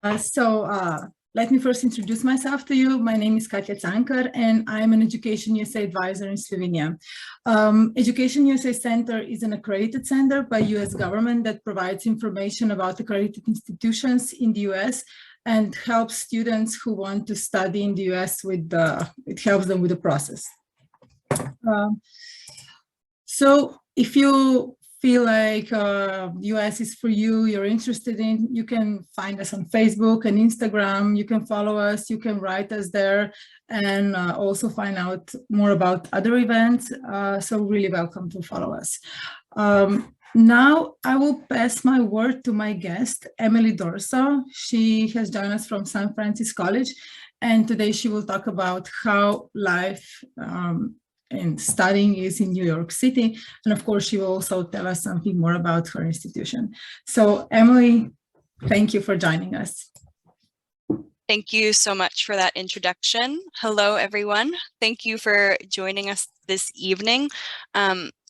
Let me first introduce myself to you. My name is Katja Cankar, and I'm an Education USA advisor in Slovenia. Education USA Center is an accredited center by US government that provides information about accredited institutions in the US and helps students who want to study in the US it helps them with the process. So if you feel like US is for you, you're interested in, you can find us on Facebook and Instagram, you can follow us, you can write us there, and also find out more about other events. So really welcome to follow us. Now I will pass my word to my guest, Emily Dorso. She has joined us from San Francisco College, and today she will talk about how life and studying is in New York City. And of course, she will also tell us something more about her institution. So Emily, thank you for joining us. Thank you so much for that introduction. Hello, everyone. Thank you for joining us this evening.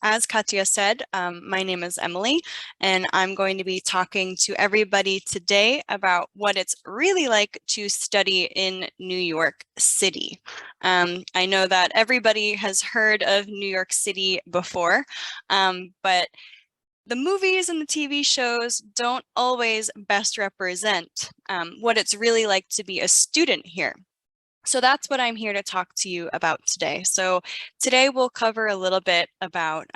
As Katja said, my name is Emily, and I'm going to be talking to everybody today about what it's really like to study in New York City. I know that everybody has heard of New York City before, but the movies and the TV shows don't always best represent what it's really like to be a student here. So that's what I'm here to talk to you about today. So today we'll cover a little bit about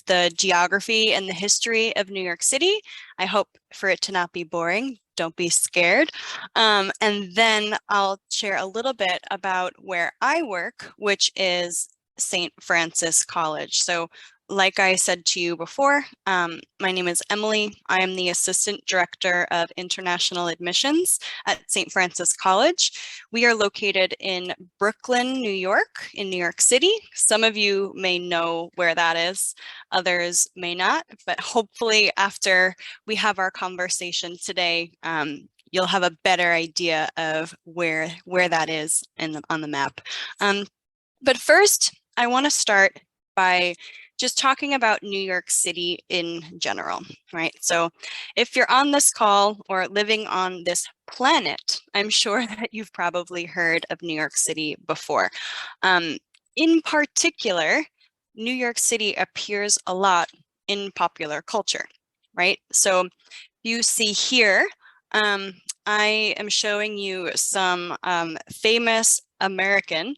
the geography and the history of New York City. I hope for it to not be boring. Don't be scared. And then I'll share a little bit about where I work, which is St. Francis College. So like I said to you before, my name is Emily. I am the Assistant Director of International Admissions at St. Francis College. We are located in Brooklyn, New York, in New York City. Some of you may know where that is, others may not, but hopefully after we have our conversation today, you'll have a better idea of where that is on the map. But first, I want to start by just talking about New York City in general, right? So if you're on this call or living on this planet, I'm sure that you've probably heard of New York City before. In particular, New York City appears a lot in popular culture, right? So you see here, I am showing you some famous American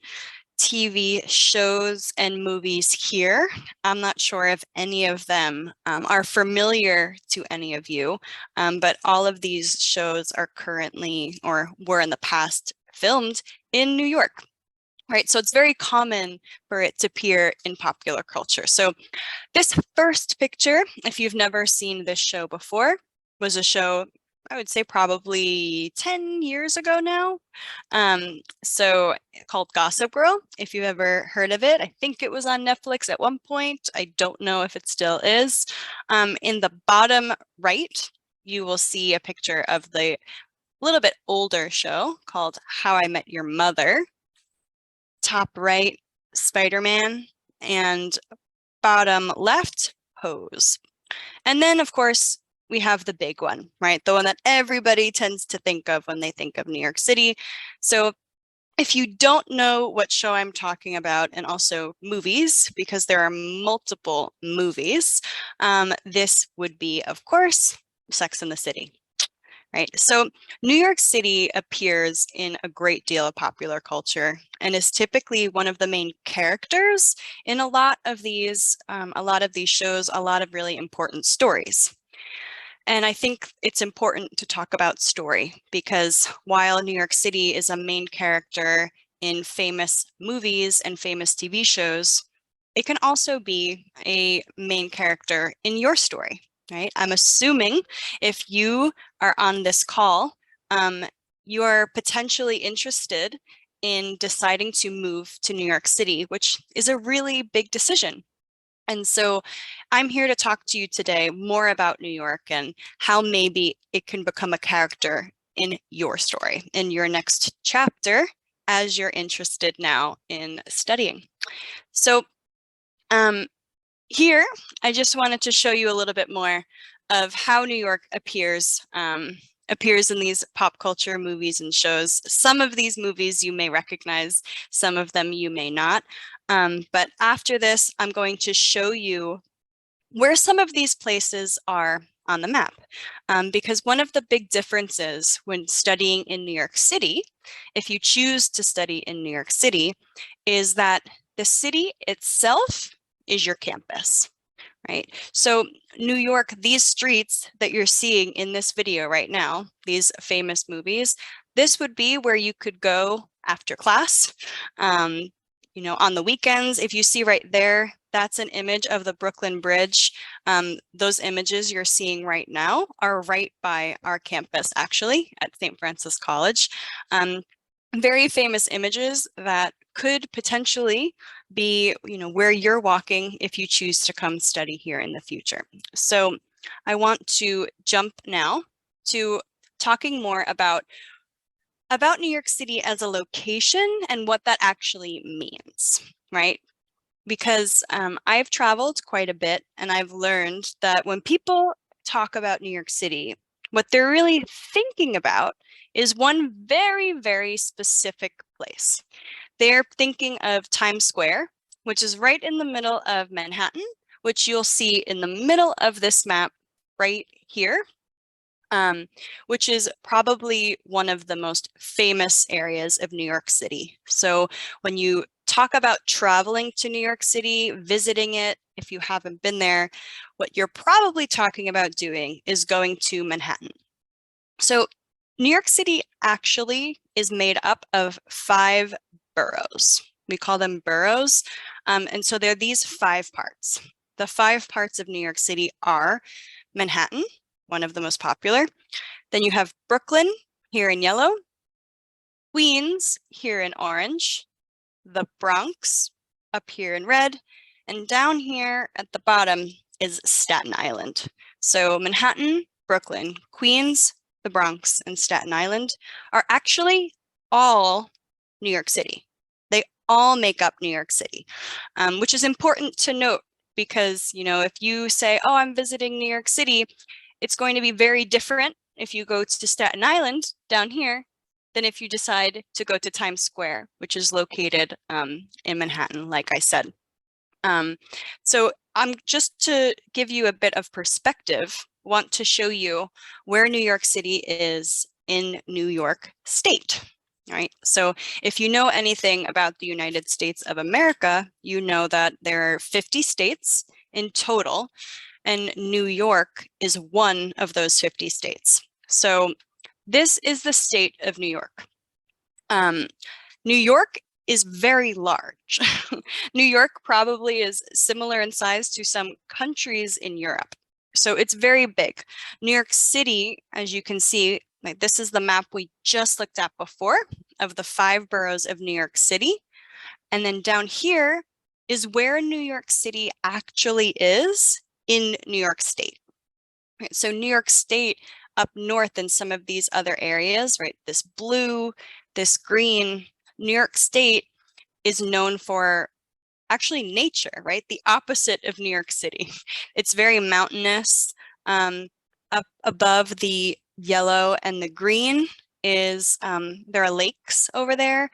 TV shows and movies here. I'm not sure if any of them are familiar to any of you, but all of these shows are currently or were in the past filmed in New York, right? So it's very common for it to appear in popular culture. So this first picture, if you've never seen this show before, was a show I would say probably 10 years ago now. So called Gossip Girl, if you've ever heard of it. I think it was on Netflix at one point. I don't know if it still is. In the bottom right, you will see a picture of the little bit older show called How I Met Your Mother. Top right, Spider-Man, and bottom left, Pose. And then, of course, we have the big one, right? The one that everybody tends to think of when they think of New York City. So if you don't know what show I'm talking about, and also movies, because there are multiple movies, this would be, of course, Sex and the City. Right. So New York City appears in a great deal of popular culture and is typically one of the main characters in a lot of these shows, a lot of really important stories. And I think it's important to talk about story because while New York City is a main character in famous movies and famous TV shows, it can also be a main character in your story. Right? I'm assuming if you are on this call, you are potentially interested in deciding to move to New York City, which is a really big decision. And so I'm here to talk to you today more about New York and how maybe it can become a character in your story, in your next chapter, as you're interested now in studying. So here, I just wanted to show you a little bit more of how New York appears appears in these pop culture movies and shows. Some of these movies you may recognize, some of them you may not. But after this, I'm going to show you where some of these places are on the map. Because one of the big differences when studying in New York City, if you choose to study in New York City, is that the city itself is your campus, right? So New York, these streets that you're seeing in this video right now, these famous movies, this would be where you could go after class. You know, on the weekends, if you see right there, that's an image of the Brooklyn Bridge. Those images you're seeing right now are right by our campus, actually, at St. Francis College. Very famous images that could potentially be, you know, where you're walking if you choose to come study here in the future. So I want to jump now to talking more about New York City as a location and what that actually means, right? Because I've traveled quite a bit and I've learned that when people talk about New York City, what they're really thinking about is one very, very specific place. They're thinking of Times Square, which is right in the middle of Manhattan, which you'll see in the middle of this map right here. Which is probably one of the most famous areas of New York City. So when you talk about traveling to New York City, visiting it, if you haven't been there, what you're probably talking about doing is going to Manhattan. So New York City actually is made up of 5 boroughs. We call them boroughs. And so there are these 5 parts. The 5 parts of New York City are Manhattan, one of the most popular. Then you have Brooklyn here in yellow, Queens here in orange, the Bronx up here in red, and down here at the bottom is Staten Island. So Manhattan, Brooklyn, Queens, the Bronx, and Staten Island are actually all New York City. They all make up New York City, which is important to note because, you know, if you say, oh, I'm visiting New York City, it's going to be very different if you go to Staten Island down here than if you decide to go to Times Square, which is located in Manhattan, like I said. So I'm just to give you a bit of perspective, want to show you where New York City is in New York State. Right. So if you know anything about the United States of America, you know that there are 50 states in total, and New York is one of those 50 states. So this is the state of New York. New York is very large. New York probably is similar in size to some countries in Europe. So it's very big. New York City, as you can see, like this is the map we just looked at before of the 5 boroughs of New York City. And then down here is where New York City actually is in New York State. Right, so New York State up north in some of these other areas, right? This blue, this green, New York State is known for actually nature, right? The opposite of New York City. It's very mountainous. Up above the yellow and the green is there are lakes over there.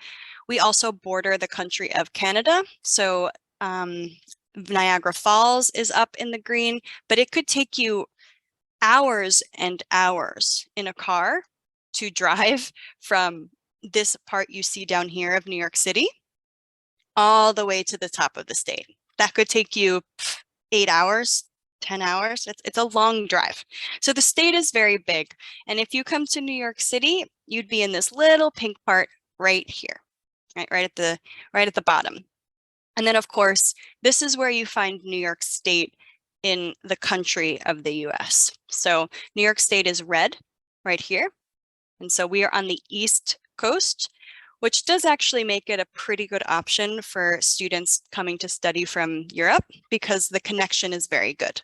We also border the country of Canada. So Niagara Falls is up in the green, but it could take you hours and hours in a car to drive from this part you see down here of New York City all the way to the top of the state. That could take you 8 hours, 10 hours. It's a long drive. So the state is very big. And if you come to New York City, you'd be in this little pink part right here, right at the bottom. And then of course, this is where you find New York State in the country of the US. So New York State is red right here. And so we are on the East Coast, which does actually make it a pretty good option for students coming to study from Europe because the connection is very good.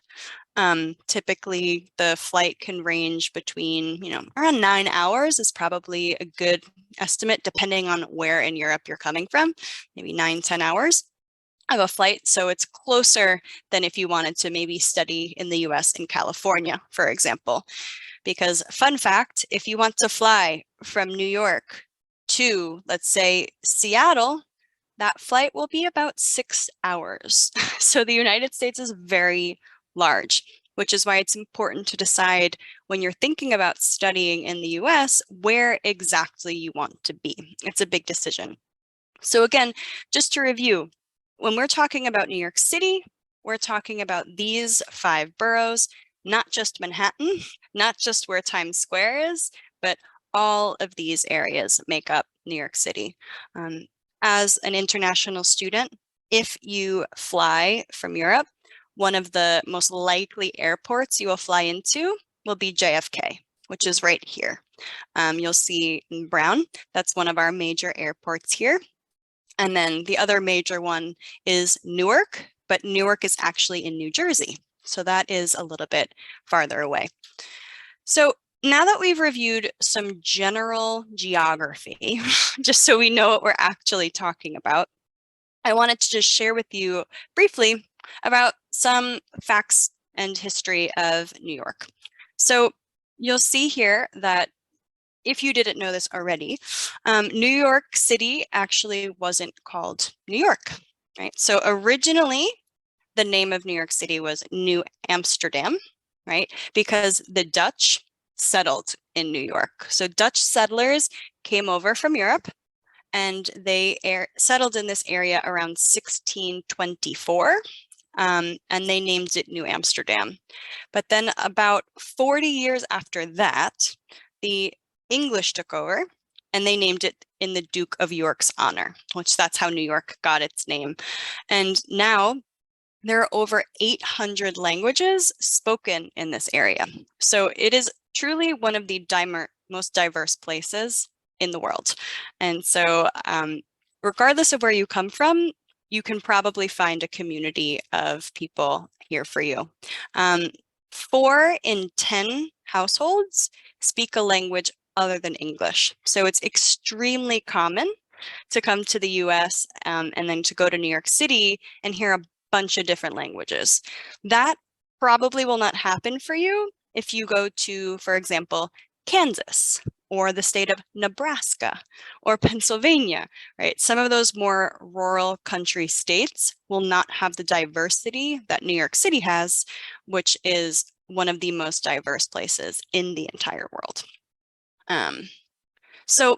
Typically, the flight can range between, around 9 hours is probably a good estimate, depending on where in Europe you're coming from, maybe 9, 10 hours. of a flight. So it's closer than if you wanted to maybe study in the US in California, for example. Because fun fact, if you want to fly from New York to, let's say, Seattle, that flight will be about 6 hours. So the United States is very large, which is why it's important to decide when you're thinking about studying in the US, where exactly you want to be. It's a big decision. So again, just to review, when we're talking about New York City, we're talking about these 5 boroughs, not just Manhattan, not just where Times Square is, but all of these areas make up New York City. As an international student, if you fly from Europe, one of the most likely airports you will fly into will be JFK, which is right here. You'll see in brown, that's one of our major airports here. And then the other major one is Newark, but Newark is actually in New Jersey. So that is a little bit farther away. So now that we've reviewed some general geography, just so we know what we're actually talking about, I wanted to just share with you briefly about some facts and history of New York. So you'll see here that if you didn't know this already, New York City actually wasn't called New York, right? So originally, the name of New York City was New Amsterdam, right? Because the Dutch settled in New York. So Dutch settlers came over from Europe and they settled in this area around 1624. And they named it New Amsterdam. But then about 40 years after that, the English took over and they named it in the Duke of York's honor, which that's how New York got its name. And now there are over 800 languages spoken in this area. So it is truly one of the most diverse places in the world. And so regardless of where you come from, you can probably find a community of people here for you. 4 in 10 households speak a language other than English. So it's extremely common to come to the US and then to go to New York City and hear a bunch of different languages. That probably will not happen for you if you go to, for example, Kansas or the state of Nebraska or Pennsylvania, right? Some of those more rural country states will not have the diversity that New York City has, which is one of the most diverse places in the entire world. So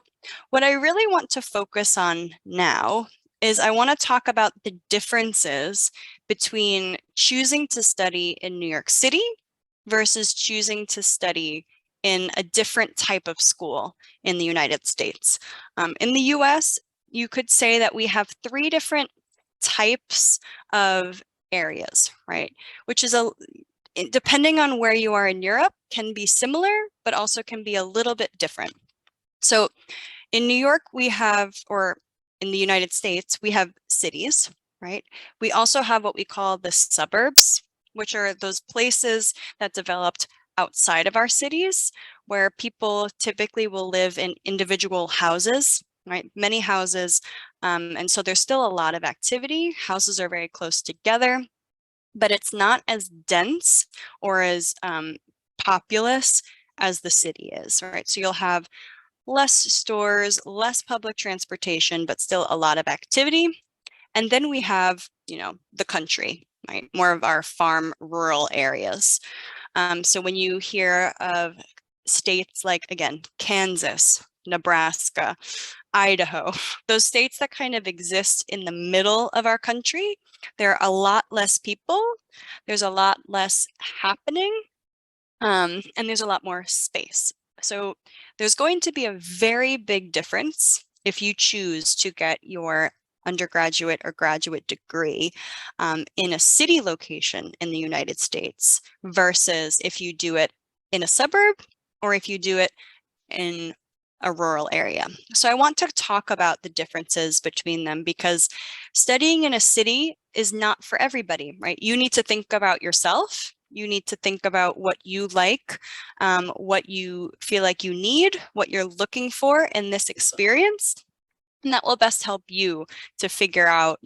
what I really want to focus on now is I want to talk about the differences between choosing to study in New York City versus choosing to study in a different type of school in the United States. In the US, you could say that we have 3 different types of areas, right? Which is depending on where you are in Europe, can be similar, but also can be a little bit different. So in New York, we have, or in the United States, we have cities, right? We also have what we call the suburbs, which are those places that developed outside of our cities, where people typically will live in individual houses, right? Many houses. And so there's still a lot of activity. Houses are very close together, but it's not as dense or as populous as the city is, right? So you'll have less stores, less public transportation, but still a lot of activity. And then we have, the country, right? More of our farm rural areas. So when you hear of states like, again, Kansas, Nebraska, Idaho, those states that kind of exist in the middle of our country, there are a lot less people, there's a lot less happening, and there's a lot more space. So there's going to be a very big difference if you choose to get your undergraduate or graduate degree in a city location in the United States versus if you do it in a suburb or if you do it in a rural area. So I want to talk about the differences between them because studying in a city is not for everybody, right? You need to think about yourself. You need to think about what you like, what you feel like you need, what you're looking for in this experience. And that will best help you to figure out,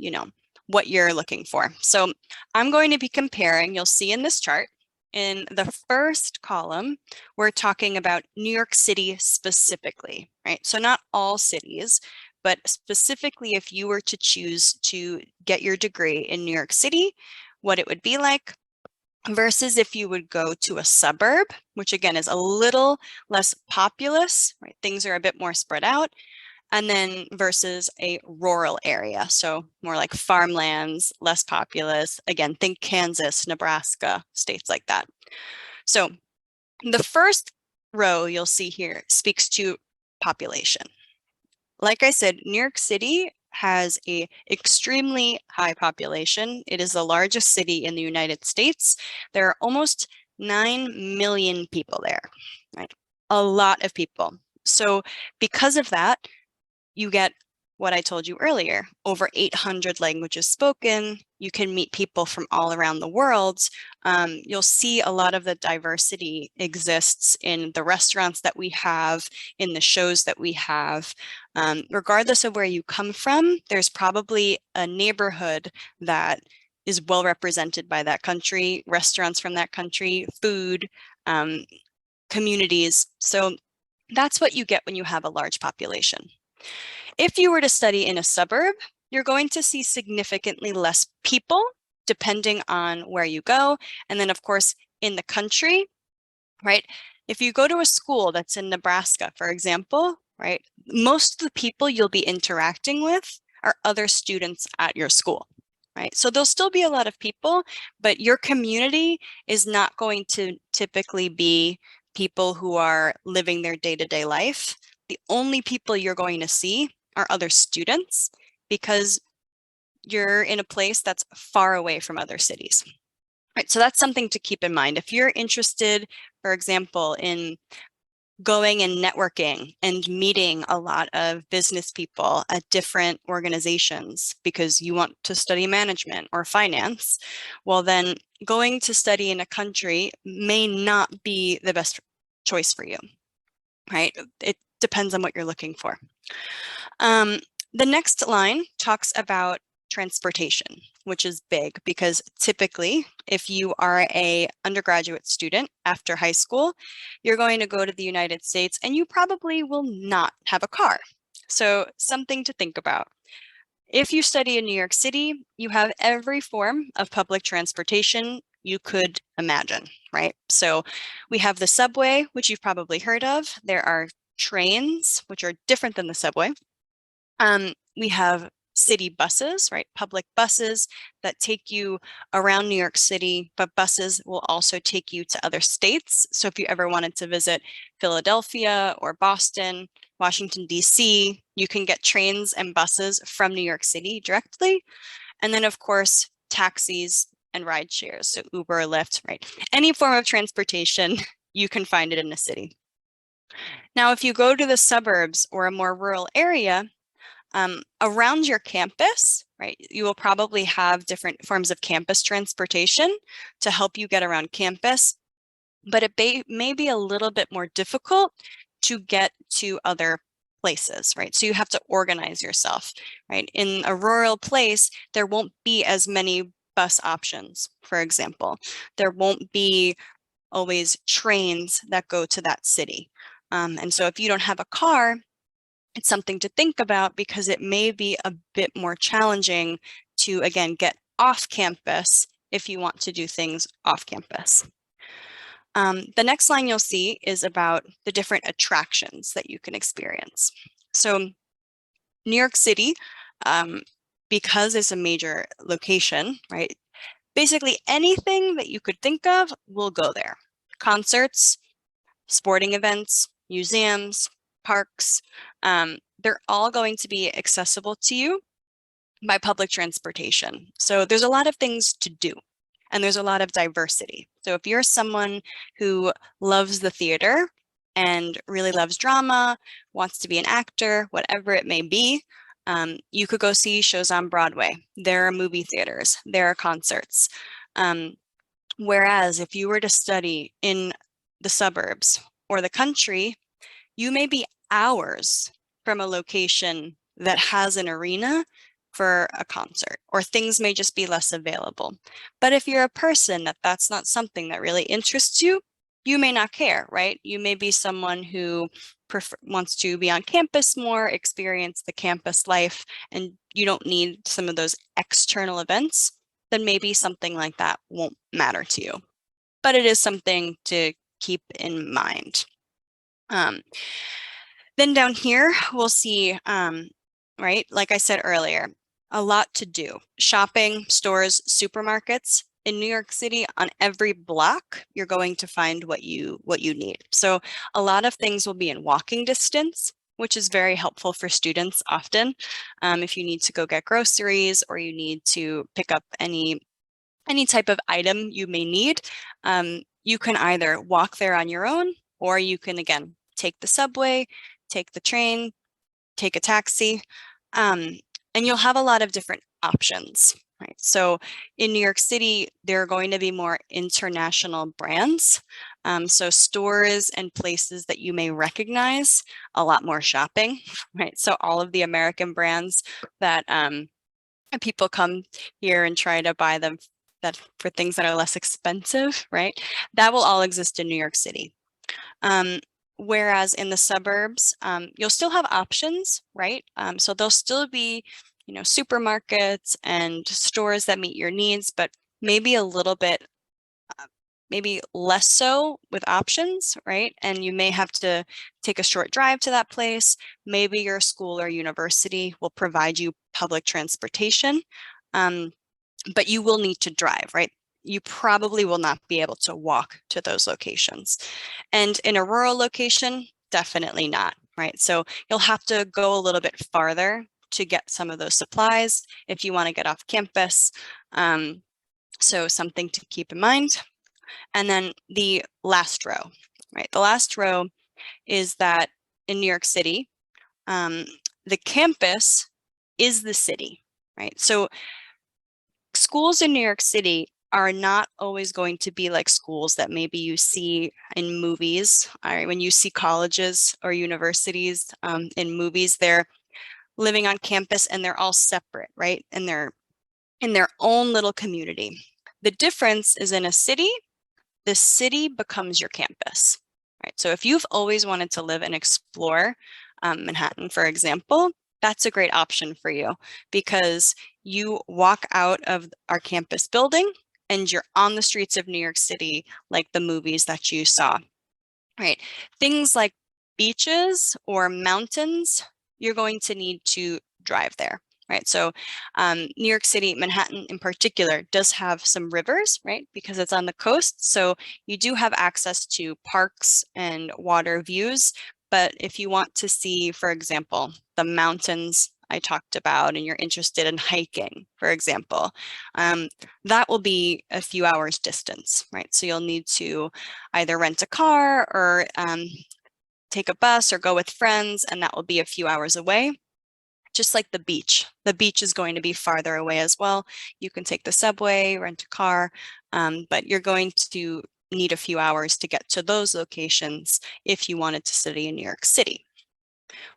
what you're looking for. So I'm going to be comparing, you'll see in this chart, in the first column, we're talking about New York City specifically, right? So not all cities, but specifically if you were to choose to get your degree in New York City, what it would be like, versus if you would go to a suburb, which again is a little less populous, right? Things are a bit more spread out. And then versus a rural area, so more like farmlands, less populous. Again, think Kansas, Nebraska, states like that. So the first row you'll see here speaks to population. Like I said, New York City has an extremely high population. It is the largest city in the United States. There are almost 9 million people there, right? A lot of people. So because of that, you get what I told you earlier, over 800 languages spoken. You can meet people from all around the world. You'll see a lot of the diversity exists in the restaurants that we have, in the shows that we have. Regardless of where you come from, there's probably a neighborhood that is well represented by that country, restaurants from that country, food, communities. So that's what you get when you have a large population. If you were to study in a suburb, you're going to see significantly less people depending on where you go. And then of course, in the country, right? If you go to a school that's in Nebraska, for example, right? Most of the people you'll be interacting with are other students at your school, right? So there'll still be a lot of people, but your community is not going to typically be people who are living their day-to-day life. The only people you're going to see are other students because you're in a place that's far away from other cities. Right, so that's something to keep in mind. If you're interested, for example, in going and networking and meeting a lot of business people at different organizations because you want to study management or finance, well then going to study in a country may not be the best choice for you, right? It depends on what you're looking for. The next line talks about transportation, which is big because typically if you are an undergraduate student after high school, you're going to go to the United States and you probably will not have a car. So something to think about. If you study in New York City, you have every form of public transportation you could imagine, right? So we have the subway, which you've probably heard of. There are trains, which are different than the subway. We have city buses, right? Public buses that take you around New York City, but buses will also take you to other states. So if you ever wanted to visit Philadelphia or Boston, Washington, D.C., you can get trains and buses from New York City directly. And then of course, taxis and ride shares, so Uber or Lyft, right? Any form of transportation, you can find it in a city. Now, if you go to the suburbs or a more rural area, around your campus, right, you will probably have different forms of campus transportation to help you get around campus, but it may be a little bit more difficult to get to other places, right? So you have to organize yourself, right? In a rural place, there won't be as many bus options, for example. There won't be always trains that go to that city. And so if you don't have a car, it's something to think about because it may be a bit more challenging to, again, get off campus if you want to do things off campus. The next line you'll see is about the different attractions that you can experience. So New York City, because it's a major location, right? Basically anything that you could think of will go there. Concerts, sporting events, museums, parks, they're all going to be accessible to you by public transportation. So there's a lot of things to do and there's a lot of diversity. So if you're someone who loves the theater and really loves drama, wants to be an actor, whatever it may be, you could go see shows on Broadway. There are movie theaters, there are concerts. Whereas if you were to study in the suburbs or the country, you may be hours from a location that has an arena for a concert, or things may just be less available. But if you're a person that's not something that really interests you, you may not care, right? You may be someone who wants to be on campus more, experience the campus life, and you don't need some of those external events, then maybe something like that won't matter to you. But it is something to keep in mind. Then down here, we'll see, right, like I said earlier, a lot to do. Shopping, stores, supermarkets. In New York City, on every block, you're going to find what you need. So a lot of things will be in walking distance, which is very helpful for students often. If you need to go get groceries or you need to pick up any type of item you may need, you can either walk there on your own, or you can, again, take the subway, take the train, take a taxi, and you'll have a lot of different options, right? So in New York City, there are going to be more international brands. So stores and places that you may recognize, a lot more shopping, right? So all of the American brands that people come here and try to buy them for things that are less expensive, right? That will all exist in New York City. Whereas in the suburbs, you'll still have options, right? So there'll still be, supermarkets and stores that meet your needs, but maybe a little bit, maybe less so with options, right? And you may have to take a short drive to that place. Maybe your school or university will provide you public transportation, but you will need to drive, right? You probably will not be able to walk to those locations. And in a rural location, definitely not, right? So you'll have to go a little bit farther to get some of those supplies if you want to get off campus. So something to keep in mind. And then the last row, right? The last row is that in New York City, the campus is the city, right? So schools in New York City are not always going to be like schools that maybe you see in movies. When you see colleges or universities in movies, they're living on campus and they're all separate, right? And they're in their own little community. The difference is in a city, the city becomes your campus, right? So if you've always wanted to live and explore Manhattan, for example, that's a great option for you, because you walk out of our campus building and you're on the streets of New York City, like the movies that you saw, right? Things like beaches or mountains, you're going to need to drive there, right? So New York City, Manhattan in particular, does have some rivers, right? Because it's on the coast. So you do have access to parks and water views. But if you want to see, for example, the mountains I talked about, and you're interested in hiking, for example, that will be a few hours distance, right? So you'll need to either rent a car or take a bus or go with friends, and that will be a few hours away. Just like the beach. The beach is going to be farther away as well. You can take the subway, rent a car, but you're going to need a few hours to get to those locations if you wanted to study in New York City.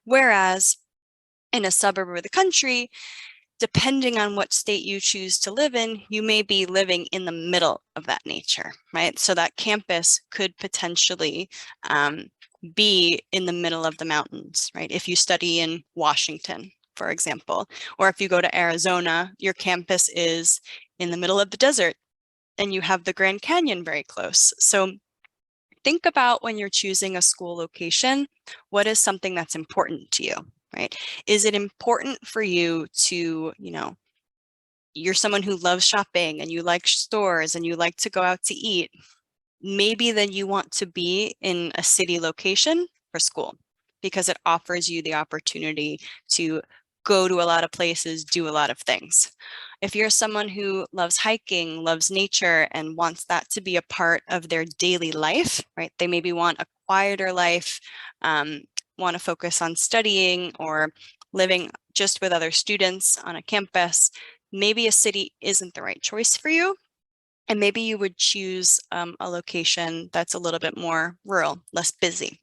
Whereas in a suburb of the country, depending on what state you choose to live in, you may be living in the middle of that nature, right? So that campus could potentially be in the middle of the mountains, right? If you study in Washington, for example, or if you go to Arizona, your campus is in the middle of the desert and you have the Grand Canyon very close. So think about, when you're choosing a school location, what is something that's important to you, right? Is it important for you to, you're someone who loves shopping and you like stores and you like to go out to eat? Maybe then you want to be in a city location for school, because it offers you the opportunity to go to a lot of places, do a lot of things. If you're someone who loves hiking, loves nature, and wants that to be a part of their daily life, right? They maybe want a quieter life, want to focus on studying or living just with other students on a campus. Maybe a city isn't the right choice for you. And maybe you would choose a location that's a little bit more rural, less busy.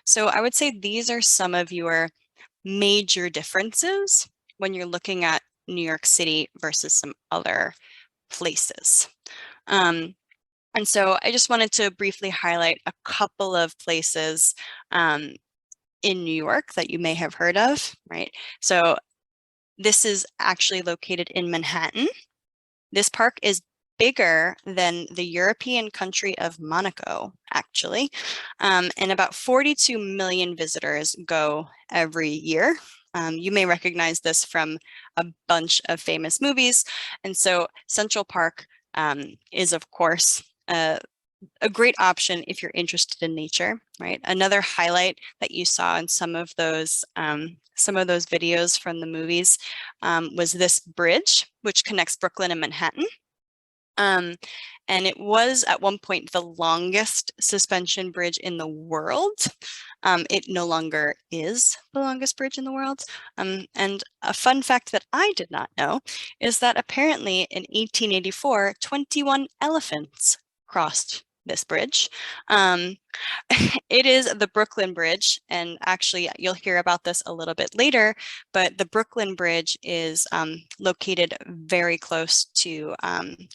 So I would say these are some of your major differences when you're looking at New York City versus some other places. And so I just wanted to briefly highlight a couple of places in New York that you may have heard of, right? So this is actually located in Manhattan. This park is bigger than the European country of Monaco, actually. And about 42 million visitors go every year. You may recognize this from a bunch of famous movies. And so Central Park is, of course, a great option if you're interested in nature, right? Another highlight that you saw in some of those videos from the movies was this bridge, which connects Brooklyn and Manhattan. And it was at one point the longest suspension bridge in the world. It no longer is the longest bridge in the world. And a fun fact that I did not know is that apparently in 1884, 21 elephants crossed this bridge. It is the Brooklyn Bridge, and actually you'll hear about this a little bit later, but the Brooklyn Bridge is located very close to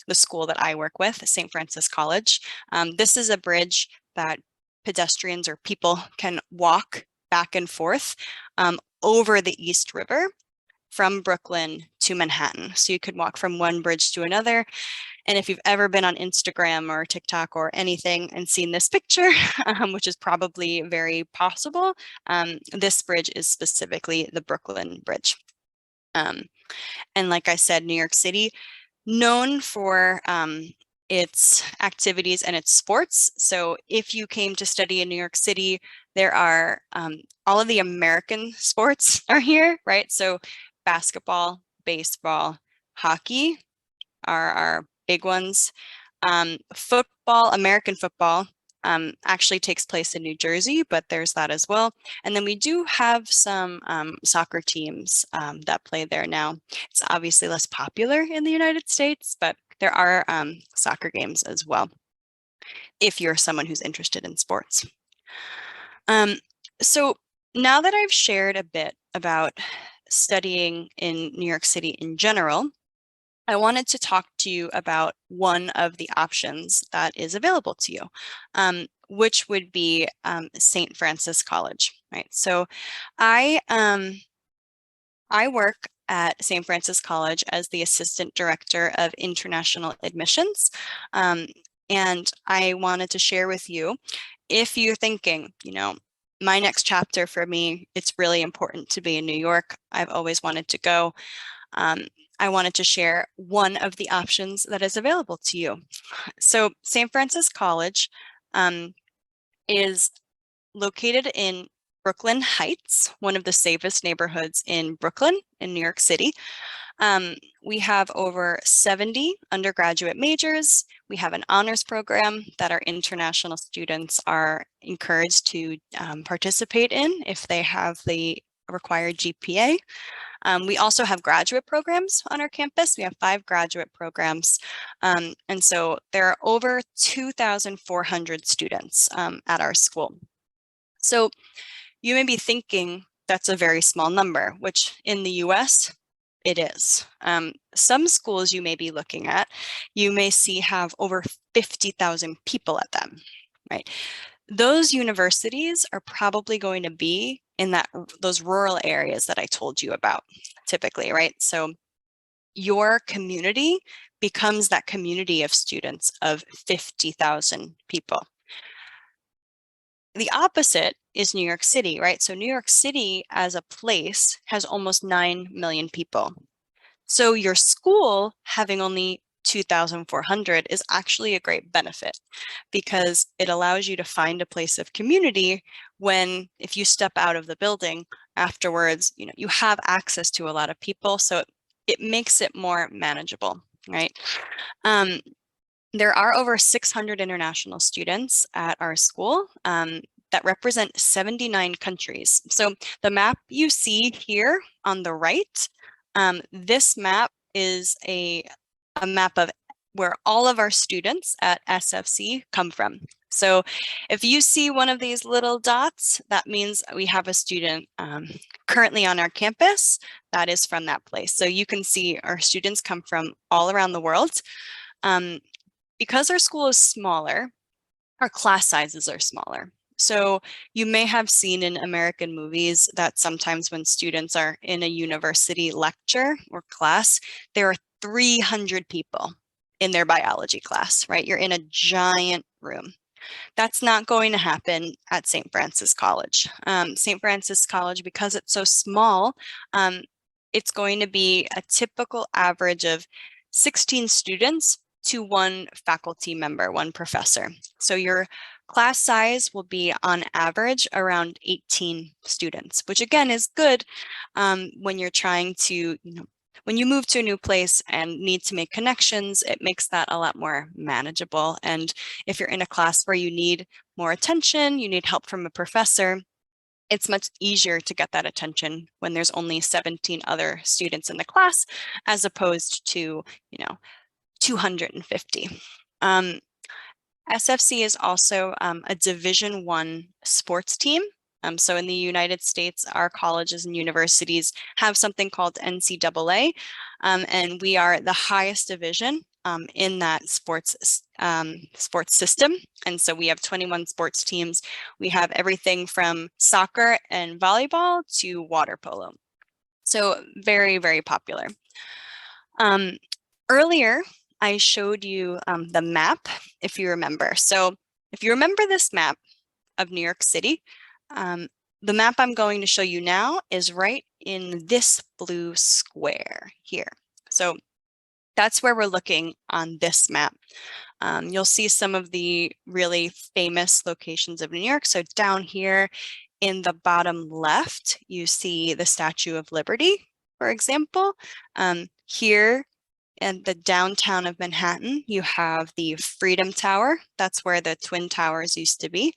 the school that I work with, St. Francis College. This is a bridge that pedestrians or people can walk back and forth over the East River from Brooklyn to Manhattan. So you could walk from one bridge to another. And if you've ever been on Instagram or TikTok or anything and seen this picture, which is probably very possible, this bridge is specifically the Brooklyn Bridge. And like I said, New York City, known for its activities and its sports. So if you came to study in New York City, there are all of the American sports are here, right? So basketball, baseball, hockey are our big ones. Football, American football, actually takes place in New Jersey, but there's that as well. And then we do have some soccer teams that play there now. It's obviously less popular in the United States, but there are soccer games as well, if you're someone who's interested in sports. So now that I've shared a bit about studying in New York City in general, I wanted to talk to you about one of the options that is available to you, which would be St. Francis College, right? So I work at St. Francis College as the Assistant Director of International Admissions. And I wanted to share with you, if you're thinking, you know, my next chapter for me, it's really important to be in New York. I've always wanted to go. I wanted to share one of the options that is available to you. So St. Francis College is located in Brooklyn Heights, one of the safest neighborhoods in Brooklyn, in New York City. We have over 70 undergraduate majors. We have an honors program that our international students are encouraged to participate in if they have the required GPA. We also have graduate programs on our campus. We have 5 graduate programs. And so there are over 2,400 students at our school. So you may be thinking that's a very small number, which in the US, it is. Some schools you may be looking at, you may see have over 50,000 people at them, right? Those universities are probably going to be in those rural areas that I told you about typically, right? So your community becomes that community of students of 50,000 people. The opposite is New York City, right? So New York City as a place has almost 9 million people. So your school having only 2,400 is actually a great benefit because it allows you to find a place of community when, if you step out of the building afterwards, you know, you have access to a lot of people. So it makes it more manageable, right? There are over 600 international students at our school that represent 79 countries. So the map you see here on the right, this map is a map of where all of our students at SFC come from. So if you see one of these little dots, that means we have a student currently on our campus that is from that place. So you can see our students come from all around the world. Because our school is smaller, our class sizes are smaller. So you may have seen in American movies that sometimes when students are in a university lecture or class, there are 300 people in their biology class, right? You're in a giant room. That's not going to happen at St. Francis College. St. Francis College, because it's so small, it's going to be a typical average of 16 students to one faculty member, one professor. So your class size will be on average around 18 students, which again is good when you're trying to, when you move to a new place and need to make connections, it makes that a lot more manageable. And if you're in a class where you need more attention, you need help from a professor, it's much easier to get that attention when there's only 17 other students in the class, as opposed to, 250. SFC is also a Division I sports team. So in the United States, our colleges and universities have something called NCAA, and we are the highest division in that sports system. And so we have 21 sports teams. We have everything from soccer and volleyball to water polo. So very, very popular. Earlier, I showed you the map, if you remember. So if you remember this map of New York City, the map I'm going to show you now is right in this blue square here. So that's where we're looking on this map. You'll see some of the really famous locations of New York. So down here in the bottom left, you see the Statue of Liberty, for example. Here in the downtown of Manhattan, you have the Freedom Tower. That's where the Twin Towers used to be.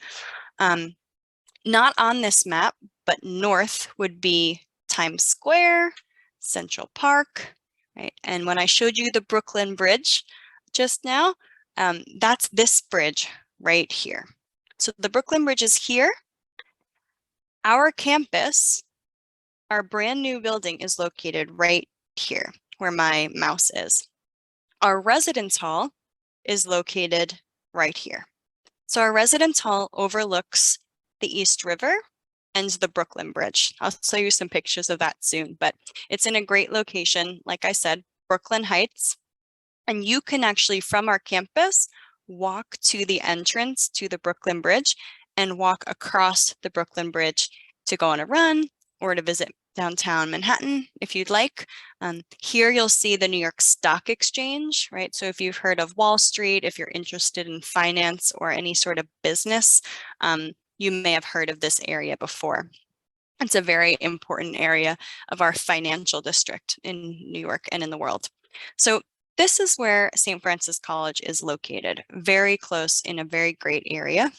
Not on this map, but north would be Times Square, Central Park, right? And when I showed you the Brooklyn Bridge just now, that's this bridge right here. So the Brooklyn Bridge is here. Our campus, our brand new building, is located right here where my mouse is. Our residence hall is located right here. So our residence hall overlooks the East River and the Brooklyn Bridge. I'll show you some pictures of that soon, but it's in a great location. Like I said, Brooklyn Heights. And you can actually, from our campus, walk to the entrance to the Brooklyn Bridge and walk across the Brooklyn Bridge to go on a run or to visit downtown Manhattan if you'd like. Here you'll see the New York Stock Exchange, right? So if you've heard of Wall Street, if you're interested in finance or any sort of business, you may have heard of this area before. It's a very important area of our financial district in New York and in the world. So this is where St. Francis College is located, very close in a very great area.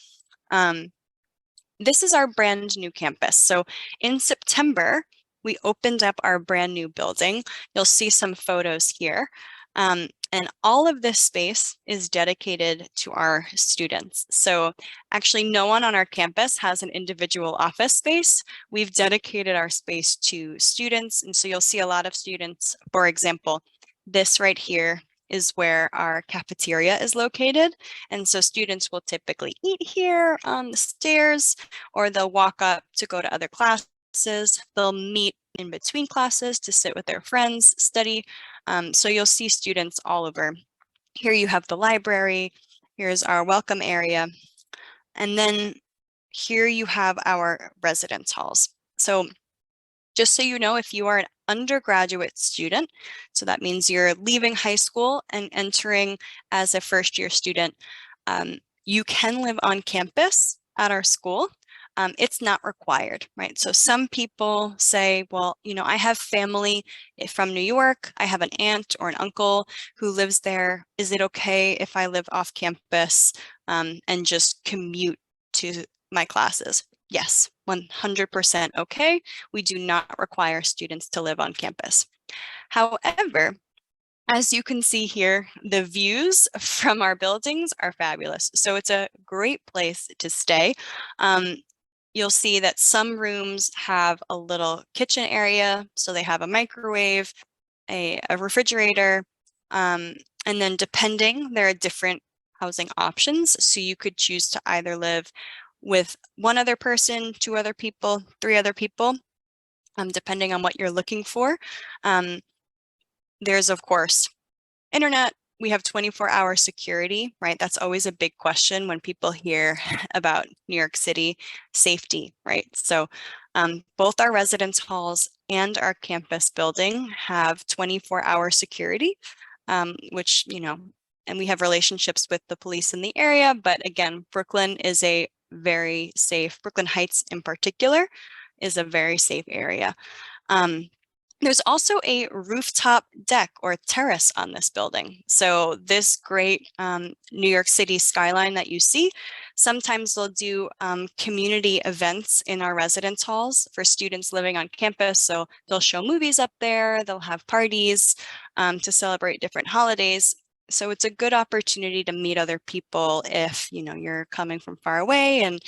This is our brand new campus. So in September, we opened up our brand new building. You'll see some photos here. And all of this space is dedicated to our students. So actually no one on our campus has an individual office space. We've dedicated our space to students. And so you'll see a lot of students, for example, this right here is where our cafeteria is located. And so students will typically eat here on the stairs, or they'll walk up to go to other classes. They'll meet in between classes to sit with their friends, study. So you'll see students all over. Here you have the library. Here's our welcome area. And then here you have our residence halls. So just so you know, if you are an undergraduate student, so that means you're leaving high school and entering as a first-year student, you can live on campus at our school. It's not required, right? So some people say, well, I have family from New York. I have an aunt or an uncle who lives there. Is it okay if I live off campus and just commute to my classes? Yes, 100% okay. We do not require students to live on campus. However, As you can see here, the views from our buildings are fabulous. So it's a great place to stay. You'll see that some rooms have a little kitchen area. So they have a microwave, a refrigerator, and then depending, there are different housing options. So you could choose to either live with one other person, two other people, three other people, depending on what you're looking for. There's, of course, internet. We have 24-hour security, right? That's always a big question when people hear about New York City safety, right? So both our residence halls and our campus building have 24-hour security, which, and we have relationships with the police in the area. But again, Brooklyn is a very safe, Brooklyn Heights in particular, is a very safe area. There's also a rooftop deck or terrace on this building. So this great New York City skyline that you see, sometimes they'll do community events in our residence halls for students living on campus. So they'll show movies up there, they'll have parties to celebrate different holidays. So it's a good opportunity to meet other people if you're coming from far away and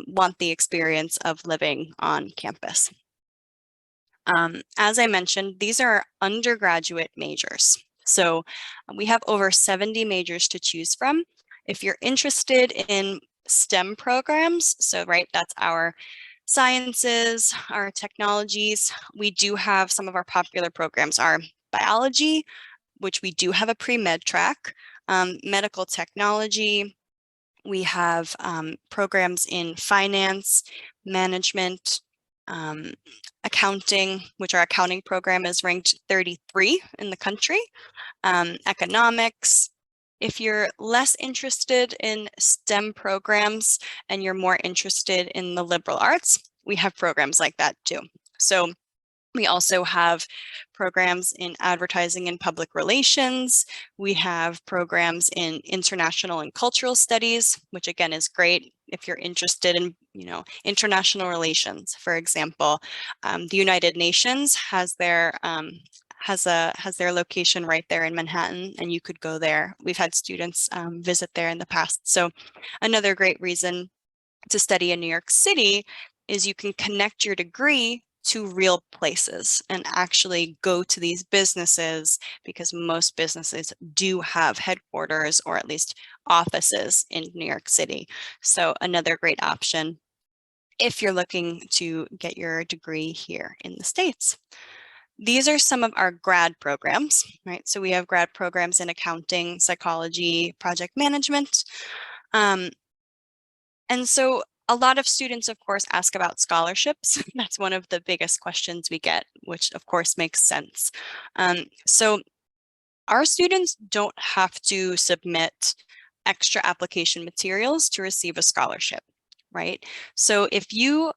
want the experience of living on campus. As I mentioned, these are undergraduate majors. So we have over 70 majors to choose from. If you're interested in STEM programs, so that's our sciences, our technologies, we do have some of our popular programs are biology, which we do have a pre-med track, medical technology. We have programs in finance, management, accounting, which our accounting program is ranked 33 in the country, economics. If you're less interested in STEM programs and you're more interested in the liberal arts, we have programs like that too. So we also have programs in advertising and public relations. We have programs in international and cultural studies, which again is great if you're interested in, international relations. For example, the United Nations has their location right there in Manhattan, and you could go there. We've had students visit there in the past. So another great reason to study in New York City is you can connect your degree to real places and actually go to these businesses, because most businesses do have headquarters or at least offices in New York City. So another great option if you're looking to get your degree here in the States. These are some of our grad programs, right? So we have grad programs in accounting, psychology, project management. And so a lot of students, of course, ask about scholarships. That's one of the biggest questions we get, which of course makes sense. So our students don't have to submit extra application materials to receive a scholarship, right? So if you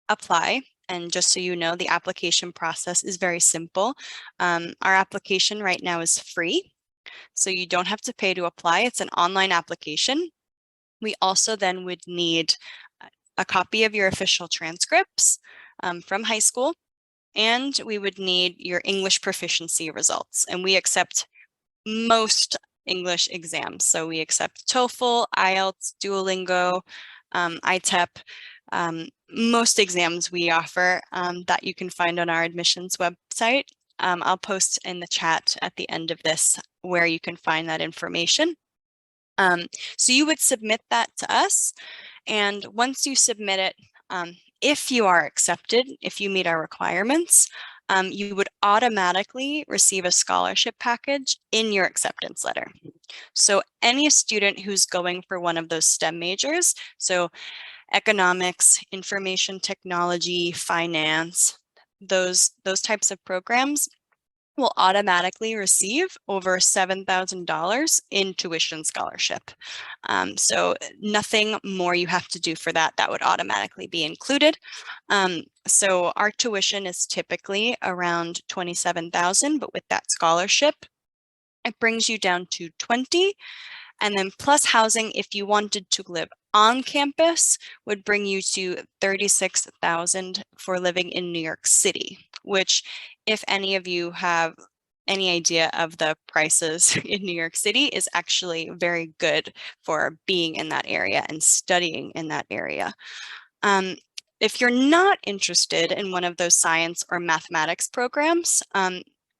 apply, and just so you know, the application process is very simple. Our application right now is free, so you don't have to pay to apply. It's an online application. We also then would need a copy of your official transcripts from high school, and we would need your English proficiency results. And we accept most English exams. So we accept TOEFL, IELTS, Duolingo, ITEP, most exams we offer that you can find on our admissions website. I'll post in the chat at the end of this where you can find that information. So you would submit that to us, and once you submit it, if you are accepted, if you meet our requirements, you would automatically receive a scholarship package in your acceptance letter. So any student who's going for one of those STEM majors, so economics, information technology, finance, those types of programs, will automatically receive over $7,000 in tuition scholarship. So nothing more you have to do for that. That would automatically be included. So our tuition is typically around $27,000, but with that scholarship, it brings you down to 20. And then plus housing, if you wanted to live on campus, would bring you to $36,000 for living in New York City, which if any of you have any idea of the prices in New York City is actually very good for being in that area and studying in that area. If you're not interested in one of those science or mathematics programs,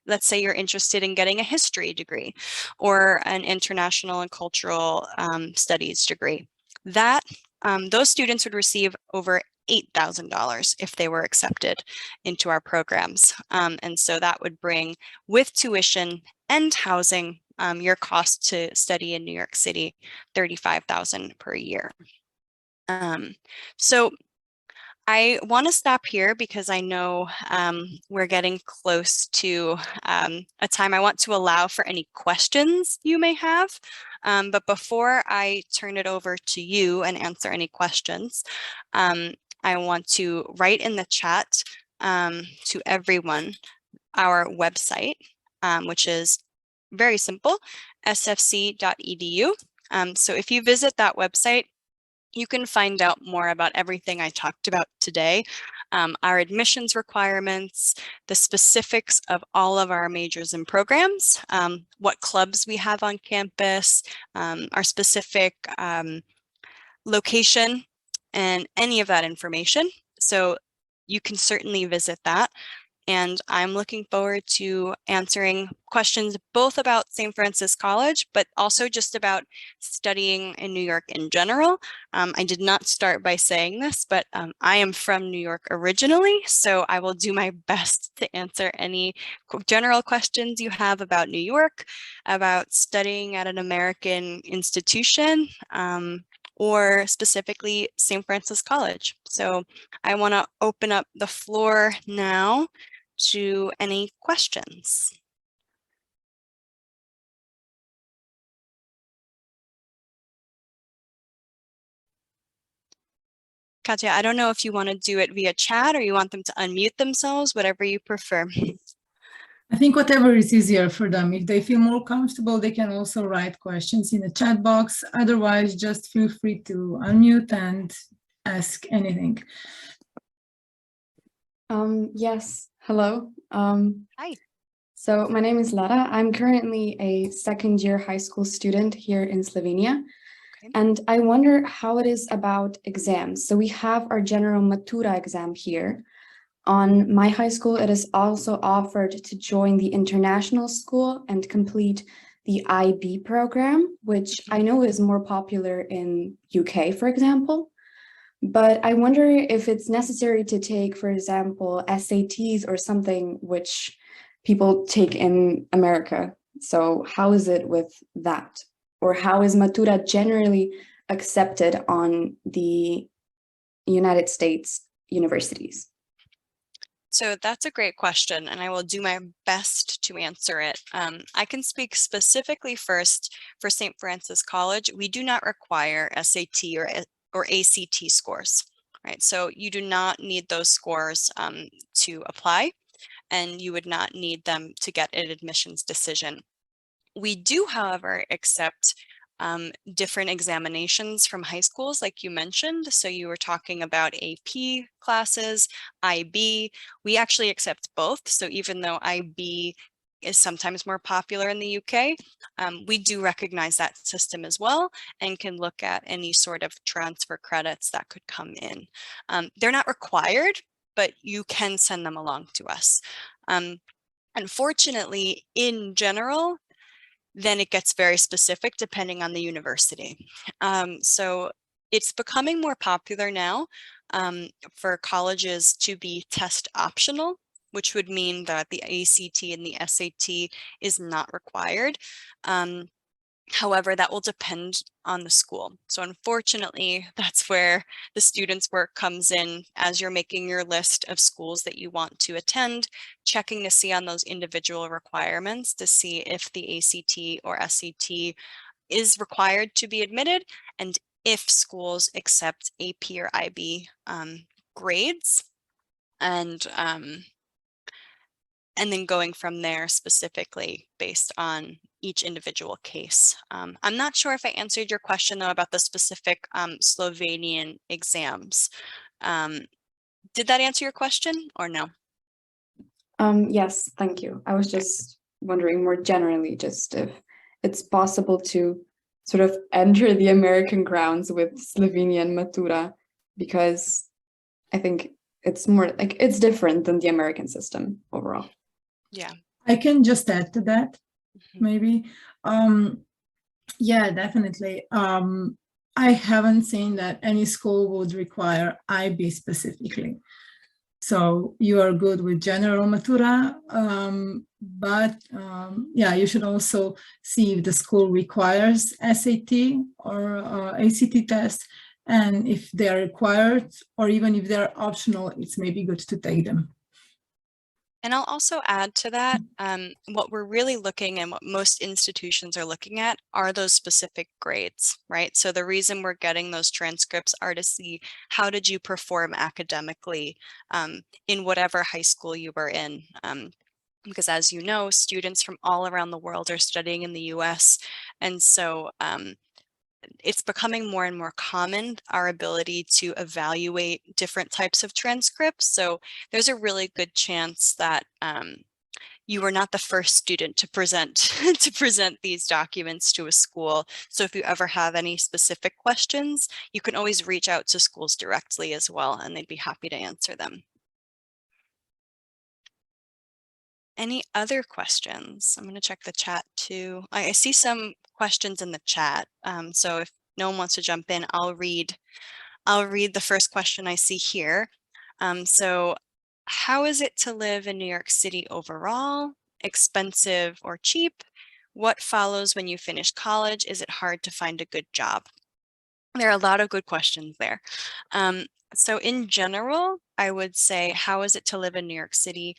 let's say you're interested in getting a history degree or an international and cultural studies degree, those students would receive over $8,000 if they were accepted into our programs. And so that would bring, with tuition and housing, your cost to study in New York City, $35,000 per year. So I want to stop here because I know we're getting close to a time. I want to allow for any questions you may have. But before I turn it over to you and answer any questions, I want to write in the chat to everyone our website, which is very simple, sfc.edu. So if you visit that website, you can find out more about everything I talked about today, our admissions requirements, the specifics of all of our majors and programs, what clubs we have on campus, our specific location, and any of that information. So you can certainly visit that. And I'm looking forward to answering questions both about St. Francis College, but also just about studying in New York in general. I did not start by saying this, but I am from New York originally, so I will do my best to answer any general questions you have about New York, about studying at an American institution, or specifically St. Francis College. So I want to open up the floor now to any questions. Katya, I don't know if you want to do it via chat or you want them to unmute themselves, whatever you prefer. I think whatever is easier for them. If they feel more comfortable, they can also write questions in the chat box. Otherwise, just feel free to unmute and ask anything. Yes, hello. Hi. So my name is Lara. I'm currently a second-year high school student here in Slovenia. Okay. And I wonder how it is about exams. So we have our general matura exam here. On my high school, it is also offered to join the international school and complete the IB program, which I know is more popular in UK, for example. But I wonder if it's necessary to take, for example, SATs or something which people take in America. So how is it with that? Or how is Matura generally accepted on the United States universities? So that's a great question, and I will do my best to answer it. I can speak specifically first for St. Francis College. We do not require SAT or ACT scores, right? So you do not need those scores to apply, and you would not need them to get an admissions decision. We do, however, accept different examinations from high schools, like you mentioned. So you were talking about AP classes, IB. We actually accept both. So even though IB is sometimes more popular in the UK, we do recognize that system as well and can look at any sort of transfer credits that could come in. They're not required, but you can send them along to us. Unfortunately, in general, then it gets very specific depending on the university. So it's becoming more popular now for colleges to be test optional, which would mean that the ACT and the SAT is not required. However, that will depend on the school. So unfortunately, that's where the student's work comes in as you're making your list of schools that you want to attend, checking to see on those individual requirements to see if the ACT or SAT is required to be admitted and if schools accept AP or IB grades. And then going from there specifically based on each individual case. I'm not sure if I answered your question though about the specific Slovenian exams. Did that answer your question or no? Yes, thank you. I was just wondering more generally just if it's possible to sort of enter the American grounds with Slovenian matura, because I think it's more like it's different than the American system overall. Yeah. I can just add to that, Mhm. maybe. Yeah, definitely. I haven't seen that any school would require IB specifically. So you are good with general matura, but yeah, you should also see if the school requires SAT or ACT test, and if they are required, or even if they're optional, it's maybe good to take them. And I'll also add to that, what we're really looking and what most institutions are looking at are those specific grades, right? So the reason we're getting those transcripts are to see how did you perform academically in whatever high school you were in. Because as you know, students from all around the world are studying in the US. And so it's becoming more and more common, our ability to evaluate different types of transcripts. So there's a really good chance that you were not the first student to present to present these documents to a school. So if you ever have any specific questions, you can always reach out to schools directly as well, and they'd be happy to answer them. Any other questions? I'm going to check the chat too. I see some questions in the chat. So if no one wants to jump in, I'll read the first question I see here. So how is it to live in New York City overall? Expensive or cheap? What follows when you finish college? Is it hard to find a good job? There are a lot of good questions there. So in general, I would say, how is it to live in New York City?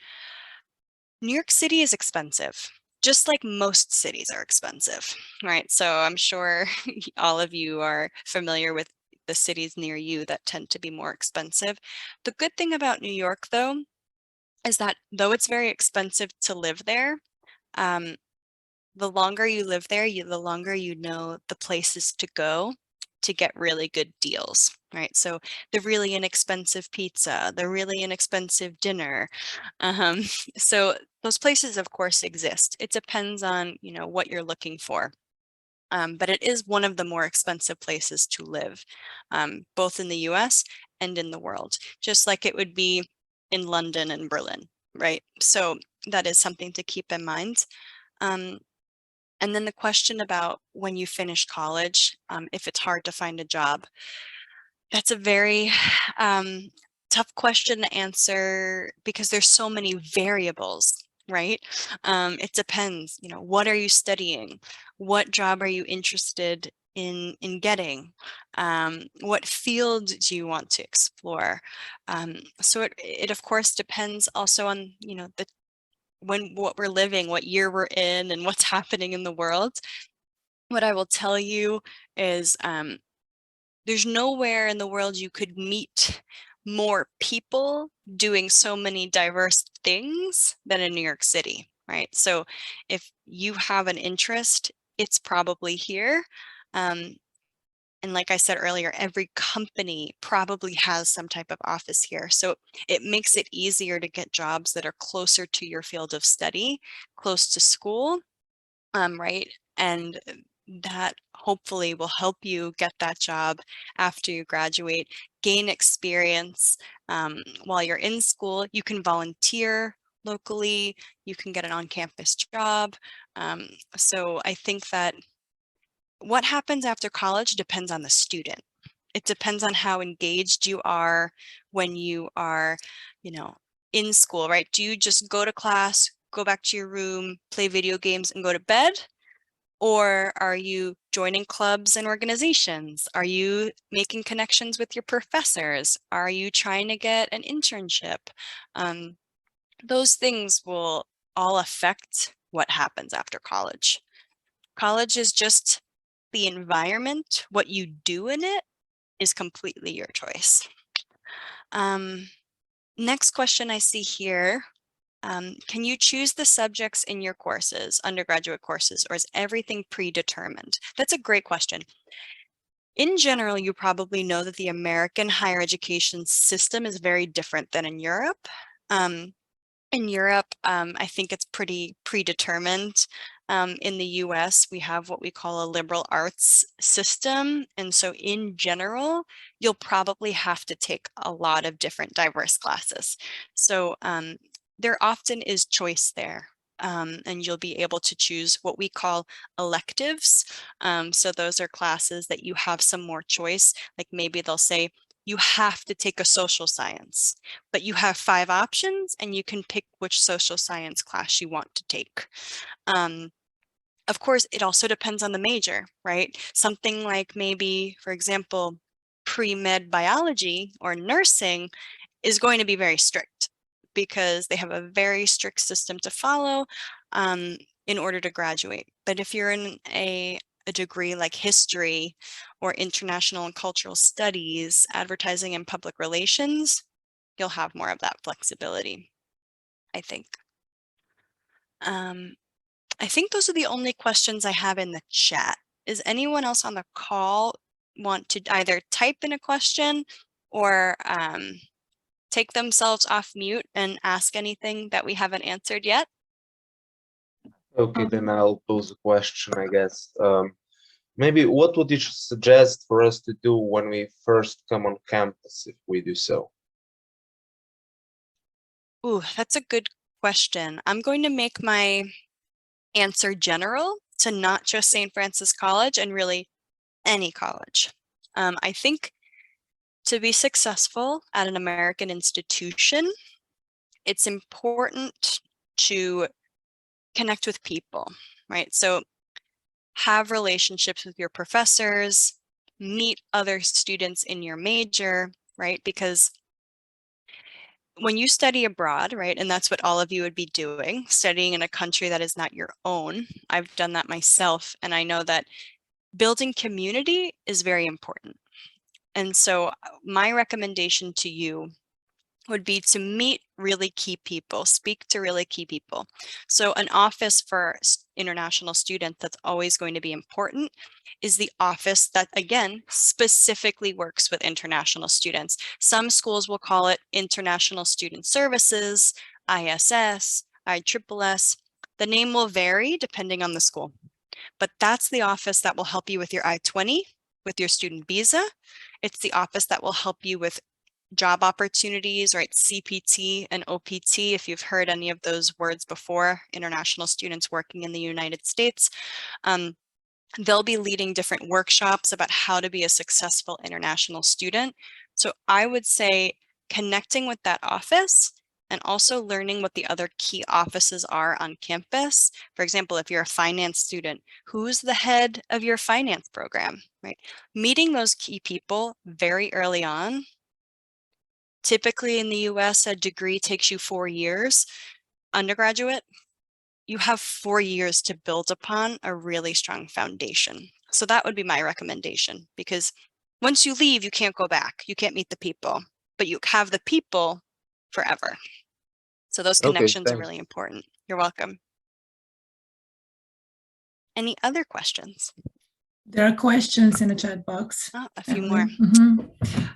New York City is expensive, just like most cities are expensive, right? So I'm sure all of you are familiar with the cities near you that tend to be more expensive. The good thing about New York, though, is that though it's very expensive to live there, the longer you live there, the longer you know the places to go to get really good deals, right? So the really inexpensive pizza, the really inexpensive dinner. So those places, of course, exist. It depends on, what you're looking for. But it is one of the more expensive places to live, both in the US and in the world, just like it would be in London and Berlin, right? So that is something to keep in mind. And then the question about when you finish college, if it's hard to find a job, that's a very tough question to answer because there's so many variables, right? It depends, what are you studying? What job are you interested in getting? What field do you want to explore? So it of course depends also on, what we're living, what year we're in, and what's happening in the world. What I will tell you is there's nowhere in the world you could meet more people doing so many diverse things than in New York City, right? So if you have an interest, it's probably here. And like I said earlier, every company probably has some type of office here. So it makes it easier to get jobs that are closer to your field of study, close to school, right? And that hopefully will help you get that job after you graduate, gain experience. While you're in school, you can volunteer locally, you can get an on-campus job. So I think that what happens after college depends on the student. It depends on how engaged you are when you are, in school, right? Do you just go to class, go back to your room, play video games and go to bed? Or are you joining clubs and organizations? Are you making connections with your professors? Are you trying to get an internship? Those things will all affect what happens after college. College is just the environment. What you do in it is completely your choice. Next question I see here. Can you choose the subjects in your courses, undergraduate courses, or is everything predetermined? That's a great question. In general, you probably know that the American higher education system is very different than in Europe. In Europe, I think it's pretty predetermined. In the US, we have what we call a liberal arts system. And so in general, you'll probably have to take a lot of different diverse classes. So there often is choice there. And you'll be able to choose what we call electives. So those are classes that you have some more choice. Like maybe they'll say, you have to take a social science, but you have 5 options and you can pick which social science class you want to take. Of course, it also depends on the major, right? Something like maybe, for example, pre-med biology or nursing is going to be very strict because they have a very strict system to follow in order to graduate. But if you're in a degree like history or international and cultural studies, advertising and public relations, you'll have more of that flexibility, I think. I think those are the only questions I have in the chat. Is anyone else on the call want to either type in a question or take themselves off mute and ask anything that we haven't answered yet? Okay, then I'll pose a question, I guess. Maybe what would you suggest for us to do when we first come on campus if we do so? Ooh, that's a good question. I'm going to make my answer general to not just St. Francis College and really any college. I think to be successful at an American institution, it's important to connect with people, right? So have relationships with your professors, meet other students in your major, right? Because when you study abroad, right, and that's what all of you would be doing, studying in a country that is not your own. I've done that myself, and I know that building community is very important. And so my recommendation to you would be to meet really key people, speak to really key people. So an office for international students that's always going to be important is the office that, again, specifically works with international students. Some schools will call it International Student Services, ISS, ISSS. The name will vary depending on the school, but that's the office that will help you with your I-20, with your student visa. It's the office that will help you with job opportunities, right? CPT and OPT, if you've heard any of those words before, international students working in the United States. They'll be leading different workshops about how to be a successful international student. So I would say connecting with that office and also learning what the other key offices are on campus. For example, if you're a finance student, who's the head of your finance program, right? Meeting those key people very early on. Typically in the US, a degree takes you 4 years. Undergraduate, you have 4 years to build upon a really strong foundation. So that would be my recommendation, because once you leave, you can't go back. You can't meet the people, but you have the people forever. So those connections are really important. You're welcome. Any other questions? There are questions in the chat box. Oh, a few more.